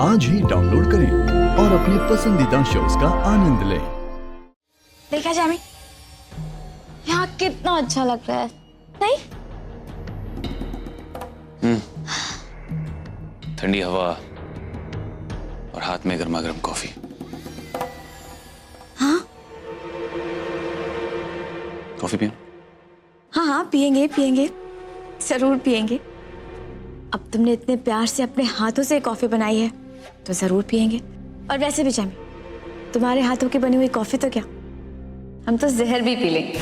आज ही डाउनलोड करें और अपने पसंदीदा शोज का आनंद लें। देखा जामी, यहाँ कितना अच्छा लग रहा है, नहीं? ठंडी हवा और हाथ में गर्मा गर्म कॉफी। हाँ कॉफी पियो। हाँ हाँ, पियेंगे पियेंगे, जरूर पियेंगे। अब तुमने इतने प्यार से अपने हाथों से कॉफी बनाई है तो जरूर पियेंगे। और वैसे भी जामी, तुम्हारे हाथों की बनी हुई कॉफी तो क्या, हम तो जहर भी पी लेंगे।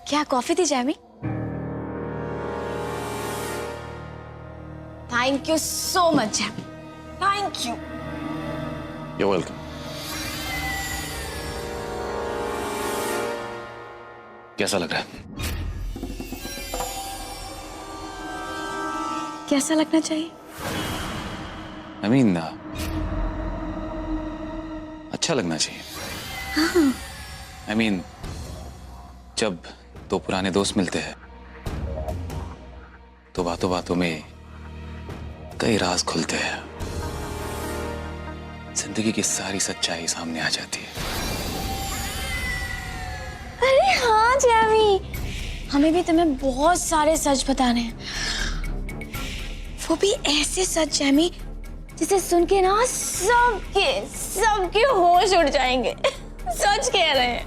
क्या कॉफी थी Jamie? Thank you so much Jamie, thank you. You're welcome. कैसा लग रहा है? कैसा लगना चाहिए? I mean, अच्छा लगना चाहिए। हाँ। I mean, जब दो पुराने दोस्त मिलते हैं तो बातों बातों में कई राज खुलते हैं, जिंदगी की सारी सच्चाई सामने आ जाती है। अरे हाँ जैमी, हमें भी तुम्हें बहुत सारे सच बताने हैं, वो भी ऐसे सच जैमी जिसे सुन के ना सबके होश उड़ जाएंगे। सच कह रहे हैं।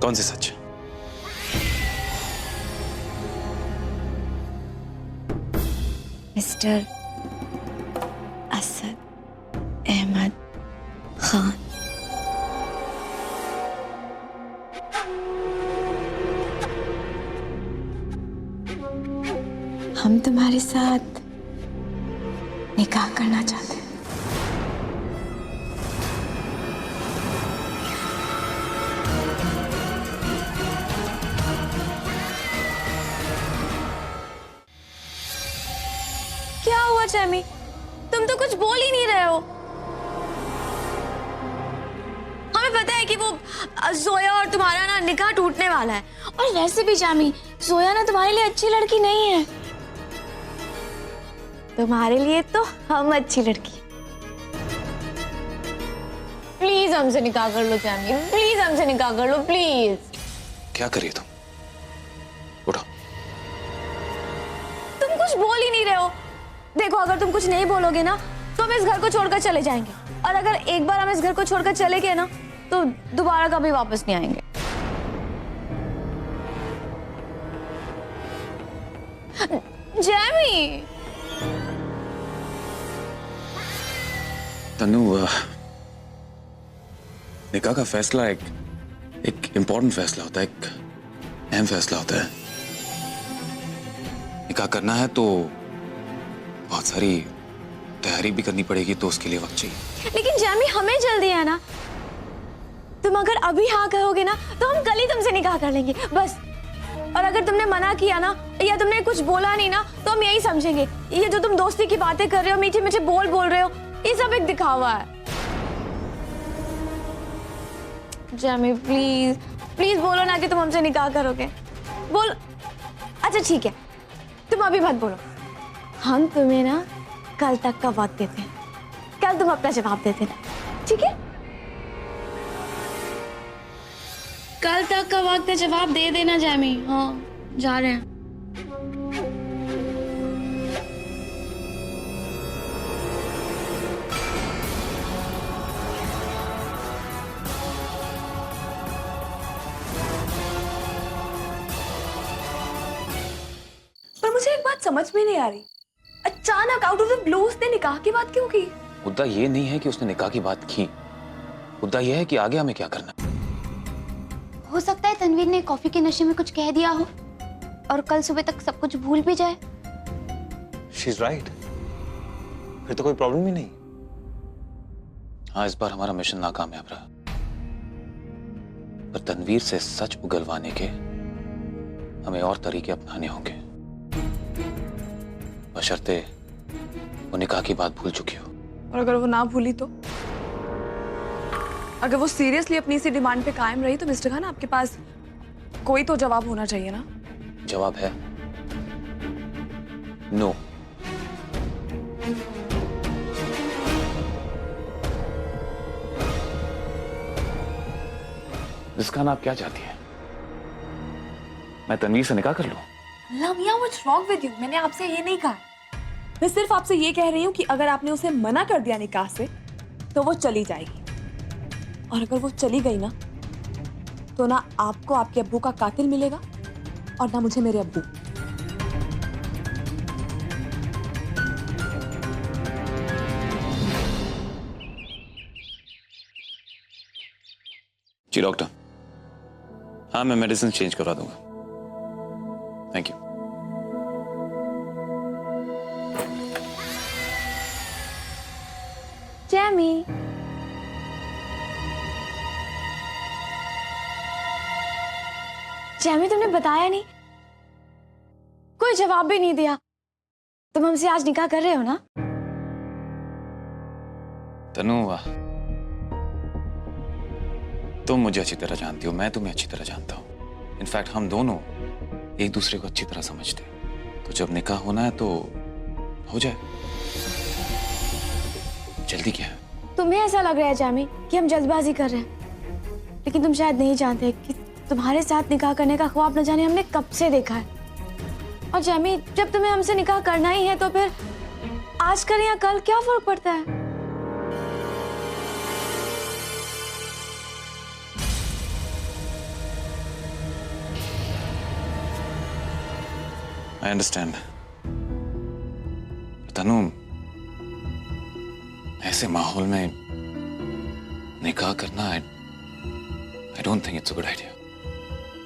कौन से सच? मिस्टर असद अहमद खान, हम तुम्हारे साथ निकाह करना चाहते हैं। क्या हुआ जैमी, तुम तो कुछ बोल ही नहीं रहे हो। हमें पता है कि वो जोया और तुम्हारा ना निकाह टूटने वाला है, और वैसे भी जैमी, जोया ना तुम्हारे लिए अच्छी लड़की नहीं है। तुम्हारे लिए तो हम अच्छी लड़की है। प्लीज हमसे निकाह कर लो जैमी, प्लीज हमसे निकाह कर लो, प्लीज। क्या करिए तुम? उठो। तुम कुछ बोल ही नहीं रहे हो। देखो, अगर तुम कुछ नहीं बोलोगे ना तो हम इस घर को छोड़कर चले जाएंगे, और अगर एक बार हम इस घर को छोड़कर चले गए ना तो दोबारा कभी वापस नहीं आएंगे। जैमी। तनु, निकाह का फैसला एक इम्पोर्टेंट फैसला होता है, एक अहम फैसला होता है। निकाह करना है तो बहुत सारी तैयारी भी करनी पड़ेगी, तो उसके लिए वक्त चाहिए। लेकिन जैमी, हमें जल्दी है ना। तुम अगर अभी हाँ कहोगे ना तो हम कल ही तुमसे निकाह कर लेंगे, बस। और अगर तुमने मना किया ना या तुमने कुछ बोला नहीं ना तो हम यही समझेंगे ये जो तुम दोस्ती की बातें कर रहे हो, मीठे मीठे बोल रहे हो, ये सब एक दिखावा है। जैमी प्लीज प्लीज बोलो ना कि तुम हमसे निकाह करोगे। बोल। अच्छा ठीक है, तुम अभी मत बोलो। हम तुम्हें ना कल तक का वक्त देते हैं, कल तुम अपना जवाब देते ना, ठीक है? कल तक का वक्त है, जवाब दे देना जैमी। हाँ, जा रहे हैं। पर मुझे एक बात समझ में नहीं आ रही, अचानक आउट ऑफ द ब्लू उसने निकाह की बात क्यों की? मुद्दा ये नहीं है कि उसने निकाह की बात की, मुद्दा ये है कि आगे हमें क्या करना। हो सकता है तनवीर ने कॉफी के नशे में कुछ कह दिया हो और कल सुबह तक सब कुछ भूल भी जाए। She is right. फिर तो कोई प्रॉब्लम ही नहीं। हाँ, इस बार हमारा मिशन नाकामयाब रहा, पर तनवीर से सच उगलवाने के हमें और तरीके अपनाने होंगे, बशर्ते वो निकाह की बात भूल चुकी हो। और अगर वो ना भूली तो? अगर वो सीरियसली अपनी इसी डिमांड पे कायम रही तो मिस्टर खान आपके पास कोई तो जवाब होना चाहिए ना। जवाब है नो। जिसका आप क्या चाहती है? मैं तनवीर से निकाह कर लूं? लमिया, व्हाट्स रॉन्ग विद यू? मैंने आपसे ये नहीं कहा। मैं सिर्फ आपसे ये कह रही हूँ कि अगर आपने उसे मना कर दिया निकाह से तो वो चली जाएगी, और अगर वो चली गई ना तो ना आपको आपके अब्बू का कातिल मिलेगा और ना मुझे मेरे अब्बू। जी डॉक्टर, हाँ मैं मेडिसिन चेंज करवा दूंगा। Thank you. जैमी, जैमी तुमने बताया नहीं, कोई जवाब भी नहीं दिया। तुम हमसे आज निकाह कर रहे हो ना? तनु, वाह, तुम मुझे अच्छी तरह जानती हो, मैं तुम्हें अच्छी तरह जानता हूं। इनफैक्ट हम दोनों एक दूसरे को अच्छी तरह समझते हैं। तो जब निकाह होना है तो हो जाए, जल्दी क्या है? तुम्हें ऐसा लग रहा है जैमी कि हम जल्दबाजी कर रहे हैं, लेकिन तुम शायद नहीं जानते कि तुम्हारे साथ निकाह करने का ख्वाब न जाने हमने कब से देखा है। और जैमी, जब तुम्हें हमसे निकाह करना ही है तो फिर आज करें या कल, क्या फर्क पड़ता है? I understand. तनु, ऐसे माहौल में निकाह करना I don't think it's a good idea.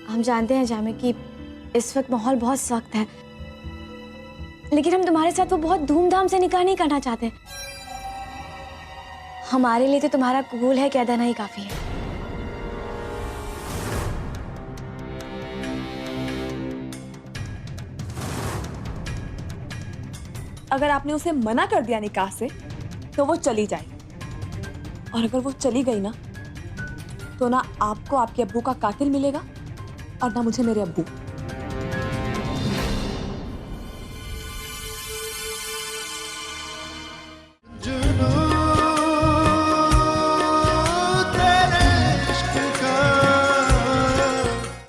हम जानते हैं जामे कि इस वक्त माहौल बहुत सख्त है, लेकिन हम तुम्हारे साथ वो बहुत धूमधाम से निकाह नहीं करना चाहते। हमारे लिए तो तुम्हारा कबूल है कह देना ही काफी है। अगर आपने उसे मना कर दिया निकाह से तो वो चली जाएगी, और अगर वो चली गई ना तो ना आपको आपके अब्बू का कातिल मिलेगा और ना मुझे मेरे अब्बू।